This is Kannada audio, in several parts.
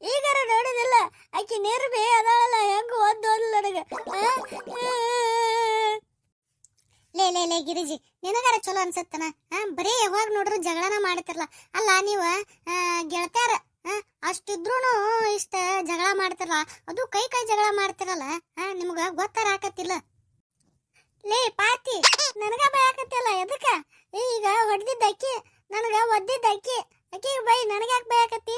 ಈಗಾರ ನೋಡಿದಿಲ್ಲ ಆಕಿ ನಿರ್ಬಿ ಅದಾಳಲ್ಲ ಹೆಂಗ ಓದೋಲ್ಲ ನನಗ. ಲೇ ಗಿರಿಜಿ, ನಿನಗಾರ ಚಲೋ ಅನ್ಸತ್ತನ? ಬರೀ ಯಾವಾಗ ನೋಡ್ರು ಜಗಳನ ಮಾಡ್ತಿರಲ್ಲ. ಅಲ್ಲ ನೀವ ಗೆಳತ್ಯಾರ ಅಷ್ಟಿದ್ರೂನು ಇಷ್ಟ ಜಗಳ ಮಾಡ್ತಿರಲ್ಲ, ಅದು ಕೈ ಜಗಳ ಮಾಡ್ತಿರಲ್ಲ. ನಿಮ್ಗ ಗೊತ್ತಾರ ಆಕತ್ತಿಲ್ಲ? ಲೇ ಪಾತಿ, ನನಗ ಭಯ ಆಕತ್ತಿಲ್ಲ. ಎದಕ್ಕ? ಈಗ ಹೊಡೆದಿದ್ದ ಅಕ್ಕಿ, ನನಗ ಒದ್ದಿದ್ದ ಅಕ್ಕಿ. ಅಕ್ಕಿಗೆ ಬೈ, ನನಗ್ಯಾಕೆ ಭಯ ಆಕತ್ತಿ?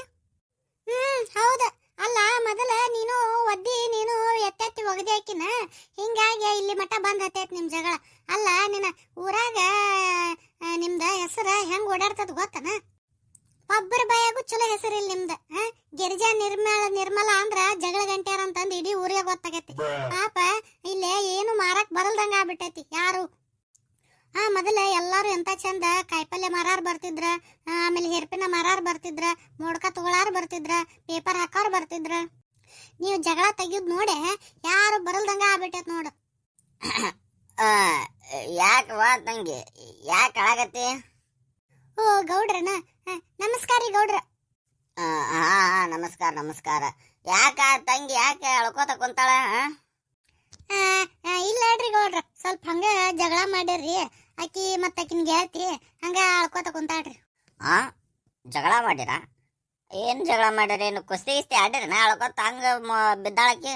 ಹೌದ. ಅಲ್ಲ ಮೊದಲ ನೀನು ಒದ್ದಿ, ನೀನು ಎತ್ತೆತ್ತಿ ಒಗದಿ ಹಾಕಿನ, ಹಿಂಗಾಗಿ ಇಲ್ಲಿ ಮಠ ಬಂದ್ ಹತ್ತೈತಿ ನಿಮ್ ಜಗಳ. ಅಲ್ಲ ನಿನ್ನ ಊರಾಗ ನಿಮ್ದ ಹೆಸರ ಹೆಂಗ್ ಓಡಾಡ್ತದ ಗೊತ್ತನ? ಒಬ್ಬರ ಬಾಯಾಗೂ ಚಲೋ ಹೆಸರಿಲ್ಲ ನಿಮ್ದ. ಗಿರಿಜಾ ನಿರ್ಮಲ ಅಂದ್ರ ಜಗಳ ಗಂಟ್ಯಾರ ಅಂತಂದ್ ಇಡೀ ಊರಿಗೆ ಗೊತ್ತಾಗೈತಿ. ಪಾಪ ಇಲ್ಲೇ ಏನು ಮಾರಕ್ ಬರಲ್ದಂಗ ಆಗ್ಬಿಟ್ಟೈತಿ ಯಾರು. ಮೊದಲ ಎಲ್ಲಾರು ಎಂತ ಚಂದ ಕಾಯಿಪಲ್ಯ ಮಾರಾರ್ ಬರ್ತಿದ್ರ, ಆಮೇಲೆ ಹೆರ್ಪಿನ ಮಾರಾರ್ ಬರ್ತಿದ್ರ, ಮೋಡ್ಕ ತಗೊಳಾರ್ ಬರ್ತಿದ್ರ, ಪೇಪರ್ ಹಾಕೋರ್ ಬರ್ತಿದ್ರ. ನೀವು ಜಗಳ ತೆಗಿಯೋದ್ ನೋಡೆ ಯಾರು ಬರಲ್ದಂಗ ಆಗ್ಬಿಟ್ಟೈತ್ ನೋಡು. ಯಾಕವಾ ತಂಗಿ, ಯಾಕೆ ಆಗತ್ತೆ? ಓ ಗೌಡ್ರನ, ನಮಸ್ಕಾರ ರೀ ಗೌಡ್ರ. ನಮಸ್ಕಾರ ನಮಸ್ಕಾರ. ಯಾಕ ತಂಗಿ ಯಾಕೆ ಅಳ್ಕೋತ ಕುಂತಾಳ? ಇಲ್ಲ ಹೇಳ್ರಿ ಗೌಡ್ರ, ಸ್ವಲ್ಪ ಹಂಗ ಜಗಳ ಮಾಡ್ಯಾರ್ರಿ ಆಕಿ ಮತ್ತ ಆಕಿನ ಗೆಳತಿ, ಹಂಗ ಅಳ್ಕೋತ ಕುಂತಾಳ್ರಿ. ಜಗಳ ಮಾಡಿರ? ಏನ್ ಜಗಳ ಮಾಡ್ಯಾರ? ಏನು ಕುಸ್ತಿ ಗಿಸ್ತಿ ಆಡಿರನ? ಅಳ್ಕೋತ ಹಂಗ ಬಿದ್ದಾಳಕಿ?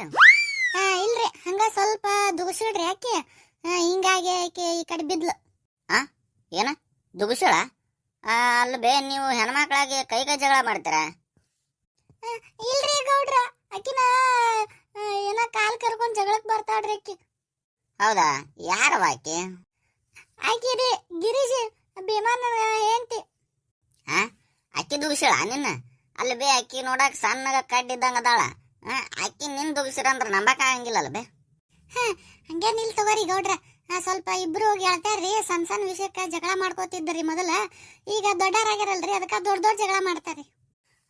ಇಲ್ರಿ, ಹಂಗ ಸ್ವಲ್ಪ ದುಗುಸಿಡ್ರಿ ಆಕಿ, ಹಿಂಗಾಗಿ ಆಕಿ ಈ ಕಡೆ ಬಿದ್ಲು. ಏನ ದುಗುಸಿಳ? ಅಲ್ಲ ಬೇ, ನೀವು ಹೆಣ್ಮಕ್ಳಾಗಿ ಕೈ ಜಗಳ ಮಾಡ್ತೀರ? ಇಲ್ರಿ ಗೌಡ್ರ, ಆಕಿನ ಏನ ಕಾಲ್ ಕರ್ಕೊಂಡ್ ಜಗಳಕ್ ಬರ್ತಾಳ್ರಿ ಆಕಿ. ಹೌದಾ? ಯಾರವ ಆಕಿ? ಆಕಿ ರೀ ಗಿರಿಜಿ, ಭೀಮನ ಹೆಂಡತಿ. ಅಕ್ಕಿ ದುಗಿಸಿಳ ನಿನ್ನ? ಅಲ್ಲ ಬೇ, ಅಕ್ಕಿ ನೋಡಕ್ ಸಣ್ಣಗ ಕಡ್ಡಿದ್ದಂಗ ಅದಾಳ. ಅಕ್ಕಿ ನಿನ್ ದುಗಿಸಿರಂದ್ರ ನಂಬಕ್ ಆಗಂಗಿಲ್ಲಲ್ಲ ಬೇ. ಹಂಗೇನಿಲ್ ತಗೋರಿ ಗೌಡ್ರ, ಸ್ವಲ್ಪ ಇಬ್ರು ಗೆಳತ್ಯಾರ್ರಿ ಸಣ್ಣ ಸಣ್ಣ ವಿಷಯಕ್ಕ ಜಗಳ ಮಾಡ್ಕೋತಿದ್ರಿ ಮೊದಲ. ಈಗ ದೊಡ್ಡರಾಗ್ಯಾರಲ್ರಿ, ಅದಕ್ಕ ದೊಡ್ಡ ಜಗಳ ಮಾಡ್ತಾರಿ.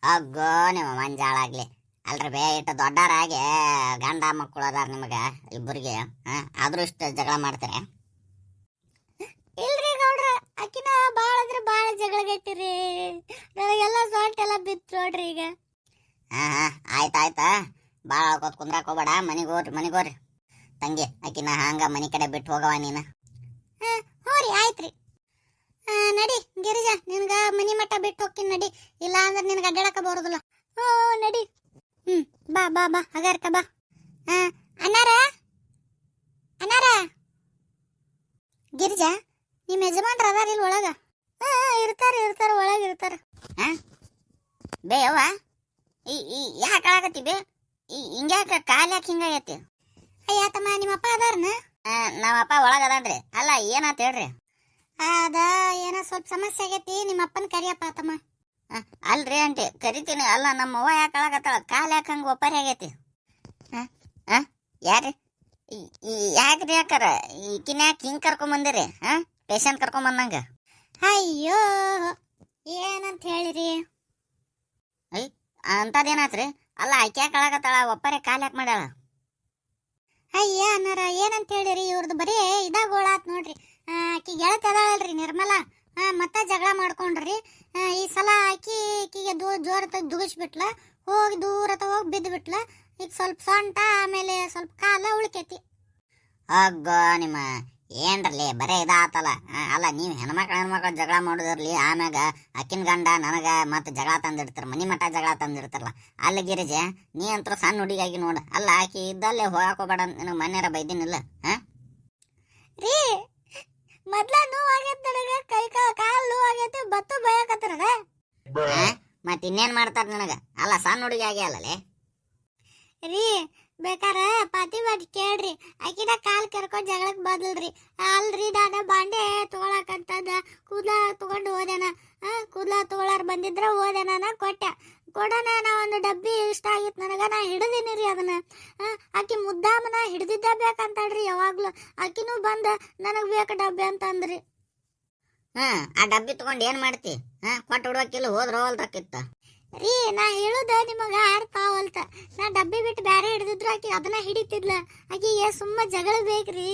ಅಗ್ಗೋ ನಿಮ್ಮ ಮಂಜಾಳಾಗ್ಲಿ. ಅಲ್ರಿ ಬೇ, ಇಟ್ಟು ದೊಡ್ಡರಾಗೆ ಗಂಡ ಮಕ್ಕಳು ಅದಾರ ನಿಮಗ ಇಬ್ಬರಿಗೆ, ಆದ್ರೂ ಇಷ್ಟ ಜಗಳ ಮಾಡ್ತಾರೆ? ಇಲ್ರಿ ಗೌಡ್ರ, ಆಕಿನ ಬಾಳ ಅಂದ್ರೆ ಬಾಳ ಜಗಳಗಟ್ಟಿರಿ. ನನಗೆಲ್ಲ ಸೊಂಟೆಲ್ಲ ಬಿತ್ತು ನೋಡ್ರಿ ಈಗ. ಆಯ್ತಾಯ್ತಾ, ಬಾಳ ಅಳ್ಕೋತ್ ಕುಂದ್ರಾಕ್ ಹೋಗ್ಬೇಡ. ಮನಿಗೋರಿ ತಂಗಿ, ಆಕಿನ ಹಂಗ ಮನಿ ಕಡೆ ಬಿಟ್ಟು ಹೋಗವ ನೀನು. ಹ್ಞೂ ರೀ, ಆಯ್ತ್ರಿ. ನಡಿ ಗಿರಿಜಾ, ನಿನ್ಗ ಮನಿ ಮಠ ಬಿಟ್ಟು ಹೋಗ್ತೀನಿ ನಡಿ, ಇಲ್ಲ ಅಂದ್ರೆ ನಿನ್ಗ ಅಡ್ಡಾಡಕ ಬರೋದಿಲ್ಲ. ನಡಿ. ಬಾ ಬಾ ಬಾ ಹಗಾರ್ಕ ಬಾ. ಅನ್ನಾರ ಗಿರಿಜಾ, ನಿಮ್ ಯಜಮಾನ್ರ ಅದಾರ ಇಲ್ಲಿ ಒಳಗ? ಇರ್ತಾರ ಒಳಗ ಇರ್ತಾರ. ಬೇ ಯವ್ವ, ಯಾಕೆ ಅಳಾಕತ್ತಿ ಬೇ? ಹಿಂಗ್ಯಾಕ ಕಾಲ್ ಯಾಕೆ ಹಿಂಗಾಗೈತಿ? ಅಯ್ಯ ತಮ್ಮ, ನಿಮ್ಮಪ್ಪ ಅದಾರನ? ನಮ್ಮಪ್ಪ ಒಳಗ ಅದಾನ್ರಿ. ಅಲ್ಲ ಏನಾತ ಹೇಳ್ರಿ? ಅದ ಏನೋ ಸ್ವಲ್ಪ ಸಮಸ್ಯೆ ಆಗೈತಿ, ನಿಮ್ಮಪ್ಪನ ಕರಿಯಪ್ಪ ತಮ್ಮ. ಅಲ್ರಿ ಆಂಟಿ, ಕರಿತೀನಿ. ಅಲ್ಲ ನಮ್ಮವ್ವ ಯಾಕೆ ಅಳಾಕತ್ತಾಳ? ಕಾಲ್ ಯಾಕೆ ಹಂಗ ಒಪ್ಪಾರಿ ಆಗೈತಿ? ಯಾರಿ ಯಾಕ್ರಿ? ಯಾಕಾರ ಈಕಿನ ಯಾಕೆ ಹಿಂಗ್ ಕರ್ಕೊಂಬಂದಿರಿ? ಪೇಷಂಟ್ ಕರ್ಕೊಂಬಂದಂಗ? ಅಯ್ಯೋ, ಏನಂತ ಹೇಳಿರಿ? ಅಂತದೇನಾತ್ರಿ? ಅಲ್ಲ ಆಕೆ ಯಾಕೆ ಅಳಾಕತ್ತಾಳ? ಒಪ್ಪಾರೆ ಕಾಲ್ ಯಾಕೆ ಮಾಡ್ಯಾಳ? ಅಯ್ಯ ಅನ್ನಾರ, ಏನಂತ ಹೇಳಿರಿ? ಇವ್ರದ್ದು ಬರೀ ಇದಾಗೋಳಾತ್ ನೋಡ್ರಿ. ಆಕಿ ಗೆಳತಿ ಅದಾಳಲ್ರಿ ನಿರ್ಮಲಾ, ಮತ್ತ ಜಗಳ ಮಾಡ್ಕೊಂಡ್ರಿ. ಈ ಸಲ ಆಕಿಗೆ ಜೋರ ದುಗಿಸ್ಬಿಟ್ಲ, ಹೋಗಿ ದೂರ ಹೋಗಿ ಬಿದ್ದು ಬಿಟ್ಲ. ಈಗ ಸ್ವಲ್ಪ ಸೊಂಟ, ಆಮೇಲೆ ಸ್ವಲ್ಪ ಕಾಲ ಉಳ್ಕೈತಿ. ಅಗ್ಗ ನಿಮ್ಮ ಏನ್ರಲಿ ಬರೇ ಇದಾತಲ್ಲ. ಅಲ್ಲ ನೀವು ಹೆಣ್ಮಕ್ಳು ಜಗಳ ಮಾಡೋದಿರ್ಲಿ, ಆಮ್ಯಾಗ ಅಕ್ಕಿನ ಗಂಡ ನನಗ ಮತ್ತೆ ಜಗಳ ತಂದಿಡ್ತಾರ, ಮನಿ ಮಠ ಜಗಳ ತಂದಿಡ್ತಾರಲ್ಲ. ಅಲ್ಲಿ ಗಿರಿಜೆ, ನೀ ಅಂತೂ ಸಣ್ಣ ಹುಡುಗಿಯಾಗಿ ನೋಡ. ಅಲ್ಲ ಆಕಿ ಇದ್ದಲ್ಲೇ ಹೋಗಾಕೋಬೇಡ ಅಂತ ನಿನಗೆ ಮನ್ಯಾರ ಬೈದಿನಿಲ್ಲ? ರೀ, ಮೊದ್ಲ ನೋವಾಗೈತಿ ನನಗ, ಕೈ ಕಾಲು ನೋವಾಗೈತಿ, ಬತ್ತು ಭಯಕತ್ತಾರ. ಮತ್ ಇನ್ನೇನ್ ಮಾಡ್ತಾರ ನನಗ? ಅಲ್ಲ ಸಣ್ಣ ಹುಡುಗಿ ಆಗಿ ಅಲ್ಲಲೇ ರೀ. ಬೇಕಾರ ಪಾತಿ ಮಾಡಿ ಕೇಳ್ರಿ, ಆಕಿನ ಕಾಲ್ ಕರ್ಕೊಂಡ್ ಜಗಳಕ್ ಬದಲ್ರಿ. ಅಲ್ರಿ, ನಾನು ಬಾಂಡೆ ತಗೊಳಕಂತದ ಕೂದ್ಲ ತಗೊಂಡು ಹೋದೆನ. ಕೂದ್ಲ ತಗೊಳಾರ್ ಬಂದಿದ್ರ ಹೋದೆನ, ಕೊಟ್ಟೆ. ಕೊಡೋಣ, ನಾ ಒಂದು ಡಬ್ಬಿ ಇಷ್ಟ ಆಗಿತ್ತು ನನಗ, ನಾ ಹಿಡ್ದಿದ್ದ ಬೇಕಂತಾಳ್ರಿ ಯಾವಾಗ್ಲೂ. ಆಕಿನೂ ಬಂದ ನನಗ್ ಬೇಕ ಡಬ್ಬಿ ಅಂತ ಅಂದ್ರಿ. ಆ ಡಬ್ಬಿ ತಗೊಂಡ್ ಏನ್ ಮಾಡ್ತಿ? ಕೊಟ್ಟು ಬಿಡ್ಬೇಕಿಲ್ಲ, ಹೋದ್ರ ಹೋಲ್ದಾಕಿತ್ತ. ರೀ ನಾ ಹೇಳುದ ನಿಮಗ ಅರ್ಥ ಅವಲ್ತ. ನಾ ಡಬ್ಬಿ ಬಿಟ್ಟು ಬ್ಯಾರೆ ಹಿಡಿದಿದ್ರು ಆಕಿ ಅದನ್ನ ಹಿಡಿತಿದ್ಲ. ಆಕಿಗೆ ಸುಮ್ಮ ಜಗಳ ಬೇಕ್ರಿ.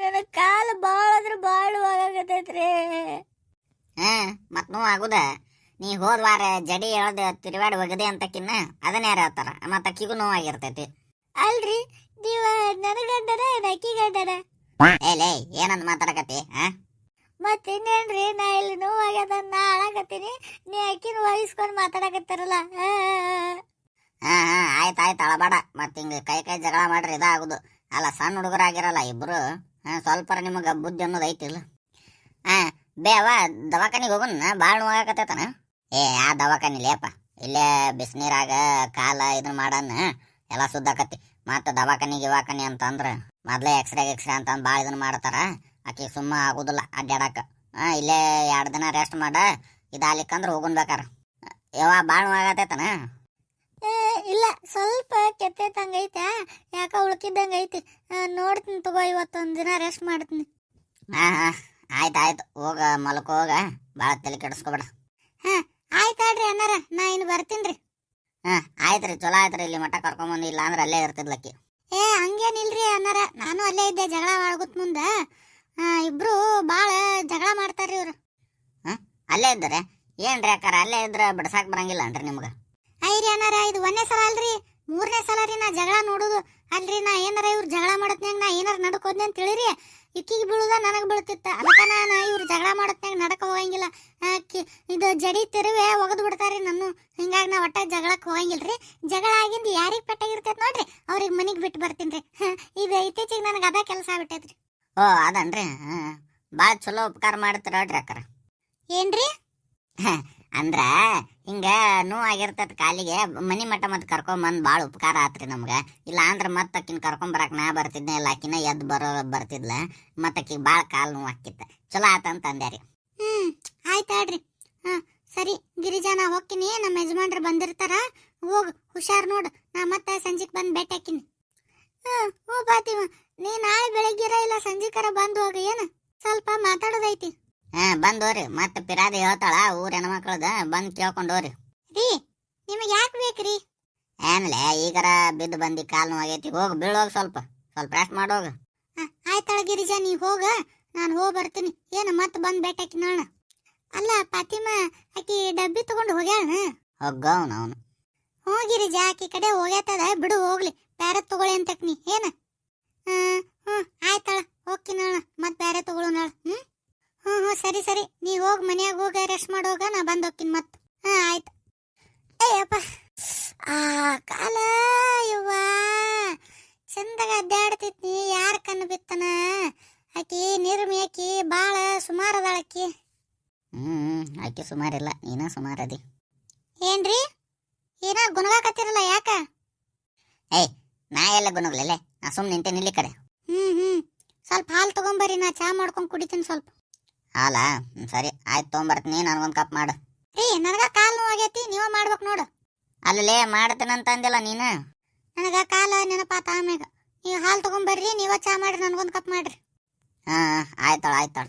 ನನ್ನ ಕಾಲ ಬಾಳ ಅಂದ್ರ ಬಾಳ ನೋವಾಗತೈತ್ರಿ. ಮತ್ ನೋವು ಆಗುದ? ನೀ ಹೋದ್ ವಾರ ಜಡಿ ಎಳ್ದ ತಿರುವಾಡಿ ಒಗದೆ ಅಂತಕಿನ್ನ ಅದನ್ನ ಯಾರು ಹೇಳ್ತಾರ? ಮತ್ತ ಅಕ್ಕಿಗೂ ನೋವಾಗಿರ್ತೈತಿ. ಅಲ್ರಿ ನೀವ ನನ್ನ ಗಂಡನ ಅಕ್ಕಿ ಗಂಡನ? ಏಲೇ ಏನಂತ ಮಾತಾಡಕತ್ತಿ? ಮತ್ತಿನ್ನೇನ್ರಿ, ನಾ ಇಲ್ಲಿ ನೋವಾಗ್ಯದ ನಾ ಅಳಕತ್ತೀನಿ, ನೀ ಅಕ್ಕಿನ ವಹಿಸ್ಕೊಂಡ್ ಮಾತಾಡಕತ್ತಾರಲ್ಲ. ಆಯ್ತಾಯ್ತು ಅಳಬೇಡ. ಮತ್ ಹಿಂಗ ಕೈ ಜಗಳ ಮಾಡ್ರಿ ಇದಾಗುದು. ಅಲ್ಲ ಸಣ್ಣ ಹುಡುಗರಾಗಿರಲ್ಲ ಇಬ್ರು. ಸ್ವಲ್ಪ ನಿಮಗ ಬುದ್ಧಿ ಅನ್ನೋದು ಐತಿಲ್ಲ. ಬೇವ ದವಾಖಾನಿಗೆ ಹೋಗುನ, ಬಾಳ್ ನೋವಾಗಕತ್ತೈತನ? ಆ ದವಾಖಾನಿ ಲೇಪ ಇಲ್ಲೇ ಬಿಸಿನೀರಾಗ ಕಾಲ ಇದನ್ನ ಮಾಡನ್ನ ಎಲ್ಲ ಸುದ್ದಾಕತಿ. ಮತ್ತ ದವಾಖಾನಿ ಅಂತಂದ್ರ ಮೊದ್ಲೇ ಎಕ್ಸ್ರೇ ಅಂತ ಬಾಳ ಇದನ್ನ ಮಾಡ್ತಾರ. ಆಕಿ ಸುಮ್ಮ ಆಗುದಿಲ್ಲ ಅಡ್ಡಾಡಕ. ಇಲ್ಲೇ 2 ದಿನ ರೆಸ್ಟ್ ಮಾಡ, ಇದಾಲಿಕ್ಕಂದ್ರ ಹೋಗುನ್ ಬೇಕಾರ. ಬಾಳ್ ನೋವಾಗತೈತನ? ಇಲ್ಲ, ಸ್ವಲ್ಪ ಕೆತ್ತೈತಂಗೈತೆ, ಯಾಕ ಉಳ್ಕಿದ್ದಂಗೈತಿ. ನೋಡ್ತೀನಿ ತಗೋ, ಇವತ್ತೊಂದ್ ದಿನ ರೆಸ್ಟ್ ಮಾಡ್ತೀನಿ. ಆಯ್ತಾಯ್ತು, ಹೋಗ ಮಲ್ಕ ಹೋಗ, ಬಾಳ ತಲೆ ಕೆಡಿಸ್ಕೊಬೇಡ. ಆಯ್ತಾಡ್ರಿ ಅನ್ನಾರ, ನಾ ಇನ್ನು ಬರ್ತೀನ್ರಿ. ಆಯ್ತ್ರಿ, ಚಲೋ ಆಯ್ತ್ರಿ. ಇಲ್ಲಿ ಮಠ ಕರ್ಕೊಂಬಂದು, ಇಲ್ಲ ಅಂದ್ರೆ ಅಲ್ಲೇ ಇರ್ತಿದ್ಲಕ್ಕಿ. ಹಂಗೇನಿಲ್ರಿ ಅನ್ನಾರ, ನಾನು ಅಲ್ಲೇ ಇದ್ದೆ ಜಗಳ ಆಗುತ್ ಮುಂದ. ಇಬ್ರು ಬಾಳ ಜಗಳ ಮಾಡ್ತಾರ್ರಿ ಇವ್ರು. ಅಲ್ಲೇ ಇದ್ದಾರೆ ಏನ್ರಿ ಅಕ್ಕಾರ? ಅಲ್ಲೇ ಇದ್ರ ಬಿಡ್ಸಾಕ್ ಬರಂಗಿಲ್ಲ ಅನ್ರಿ ನಿಮ್ಗ? ಐರಿ ಅನ್ನಾರ, ಇದು 1ನೇ ಸಲ ಅಲ್ರಿ, 3ನೇ ಸಲ ರೀ ನಾ ಜಗಳ ನೋಡುದು. ಅಲ್ರಿ ನಾ ಏನಾರ ಇವ್ರು ಜಗಳ ಮಾಡತ್ನ್ಯಾಗ ನಾ ಏನಾರ ನಡ್ಕೋದ್ನಿ ಅಂತ ಹೇಳಿರಿ, ಇಕ್ಕಿಗೆ ಬೀಳುದ ನನಗ್ ಬೀಳ್ತಿತ್ತ. ಅದಕ್ಕ ನಾನು ಇವ್ರು ಜಗಳ ಮಾಡತ್ನ್ಯಾಗ ನಡಕ ಹೋಗಂಗಿಲ್ಲ. ಇದು ಜಡಿ ತಿರುವೆ ಒಗದ್ ಬಿಡ್ತಾರ್ರಿ ನಾನು. ಹಿಂಗಾಗಿ ನಾ ಒಟ್ಟ ಜಗಳಕ್ಕೆ ಹೋಗಂಗಿಲ್ರಿ. ಜಗಳ ಆಗಿಂದ ಯಾರಿಗ್ ಪೆಟ್ಟಾಗಿರ್ತೈತ್ ನೋಡ್ರಿ, ಅವ್ರಿಗೆ ಮನಿಗ್ ಬಿಟ್ಟು ಬರ್ತೀನ್ರಿ. ಇದು ಇತ್ತೀಚಿಗೆ ನನಗೆ ಅದ ಕೆಲಸ ಆಗ್ಬಿಟ್ಟೈತ್ರಿ. ಅದನ್ರಿ. ಬಾಳ ಚಲೋ ಉಪಕಾರ ಮಾಡ್ತೀರ ನೋಡ್ರಿ ಅಕ್ಕಾರ. ಏನ್ರಿ? ಅಂದ್ರ ಹಿಂಗ ನೋವಾಗಿರ್ತದ ಕಾಲಿಗೆ, ಮನಿ ಮಠ ಮತ್ ಕರ್ಕೊಂಬಂದ್ ಬಾಳ ಉಪಕಾರ ಆತ್ರಿ ನಮ್ಗ. ಇಲ್ಲ ಅಂದ್ರ ಮತ್ ಅಕ್ಕಿನ ಕರ್ಕೊಂಬರಾಕ್ ನಾ ಬರ್ತಿದ್ನೆ, ಇಲ್ಲ ಅಕ್ಕಿನ ಎದ್ ಬರ್ತಿದ್ಲ, ಮತ್ ಅಕ್ಕಿಗೆ ಬಾಳ ಕಾಲ್ ನೋವು ಆಕಿತ್ತ. ಚಲೋ ಆತಂತ ಅಂದ್ಯಾರಿ. ಆಯ್ತಾಡ್ರಿ. ಸರಿ ಗಿರಿಜಾ, ನಾ ಹೋಗ್ತೀನಿ, ನಮ್ಮ ಯಜಮಾನ್ರು ಬಂದಿರ್ತಾರ. ಹೋಗ್ ಹುಷಾರ್ ನೋಡು, ನಾ ಮತ್ತೆ ಸಂಜಿಕ್ ಬಂದ್ ಭೇಟಿ ಹಾಕಿನಿ. ಹ್ಞೂ ಬಾತಿವ, ನೀ ನಾಳೆ ಬೆಳಗ್ಗಿರ ಇಲ್ಲ ಸಂಜಿಕರ ಬಂದು ಹೋಗ. ಏನ ಸ್ವಲ್ಪ ಮಾತಾಡೋದೈತಿ. ಬಂದೋರಿ. ಮತ್ತ ಪಿರಾದಿ ಹೇಳ್ತಾಳ ಊರ್ ಹೆಣ್ಮಕ್ಳದ, ಬಂದ್ ಕೇಳ್ಕೊಂಡೋರಿ. ರೀ ನಿಮಗ್ ಯಾಕೆ ಬೇಕ್ರಿ? ಏನ್ಲೆ ಈಗರ ಬಿದ್ದು ಬಂದಿ, ಕಾಲ್ ನೋವಾಗೈತಿ, ಹೋಗ್ ಬೀಳೋಗ, ಸ್ವಲ್ಪ ರೆಸ್ಟ್ ಮಾಡೋಗ. ಆಯ್ತಾಳ ಗಿರಿಜಾ, ನೀ ಹೋಗ, ನಾನು ಹೋಗಿ ಬರ್ತೀನಿ. ಏನ ಮತ್ ಬಂದ್ ಭೇಟಿ ಹಾಕಿ ನೋಡ. ಅಲ್ಲ ಪಾತಿಮಾ, ಆಕಿ ಡಬ್ಬಿ ತಗೊಂಡು ಹೋಗ್ಯಾಳ? ಹೋಗವನು ಅವನು. ಹ್ಞೂ ಗಿರಿಜಾ, ಆಕಿ ಕಡೆ ಹೋಗ್ಯಾತದ, ಬಿಡು ಹೋಗ್ಲಿ, ಬ್ಯಾರೆ ತಗೊಳ್ಳಿ ಅಂತಕ್ ನೀ. ಏನ? ಆಯ್ತಾಳ, ಹೋಗ್ತೀನಿ ನೋಡ, ಮತ್ ಬ್ಯಾರೆ ತಗೊಳು ನಾಳ. ಹ್ಞೂ ಸರಿ, ನೀ ಹೋಗ್ ಮನ್ಯಾಗ ಹೋಗ ರೆಸ್ಟ್ ಮಾಡೋಗ, ನಾ ಬಂದ್ ಹೋಗ್ತೀನಿ ಮತ್. ಆಯ್ತು. ಅಯ್ಯಪ್ಪ, ಕಾಲ ಯವ್ವ ಚಂದಾಗ ಅಡ್ಡಾಡ್ತೈತಿ. ಯಾರ ಕಣ್ಣು ಬಿತ್ತನ? ಆಕಿ ನಿರ್ಮಿ, ಆಕಿ ಬಾಳ ಸುಮಾರದಾಳ ಆಕಿ. ಆಕಿ ಸುಮಾರಿಲ್ಲ, ನೀನ ಸುಮಾರದಿ. ಏನ್ರಿ ಏನ ಗುಣಗಾಕತ್ತಿರಲ್ಲ, ಯಾಕ? ನಾ ಎಲ್ಲ ಗುಣಗ್ಲೇ, ನಾ ಸುಮ್ ನಿಂತೇನೆ ಇಲ್ಲಿ ಕಡೆ. ಸ್ವಲ್ಪ ಹಾಲು ತಗೊಂಬರ್ರಿ, ನಾ ಚಾ ಮಾಡ್ಕೊಂಡ್ ಕುಡಿತೀನಿ ಸ್ವಲ್ಪ. ಹಾಲಾ? ಸರಿ ಆಯ್ತು, ತಗೊಂಬರ್ತೀನಿ. ನನಗೊಂದು ಕಪ್ ಮಾಡು. ರೀ ನನಗ ಕಾಲ್ ನೋವಾಗೈತಿ, ನೀವ ಮಾಡ್ಬೇಕು ನೋಡು. ಅಲ್ಲೇ ಮಾಡ್ತೇನಂತ ಅಂದಿಲ್ಲ ನೀನು? ನನಗ ಕಾಲ ನೆನಪಾತ ಆಮ್ಯಾಗ. ನೀವು ಹಾಲು ತಗೊಂಬರ್ರಿ, ನೀವ ಚಾ ಮಾಡ್ರಿ, ನನಗೊಂದು ಕಪ್ ಮಾಡ್ರಿ. ಆಯ್ತಾಳ.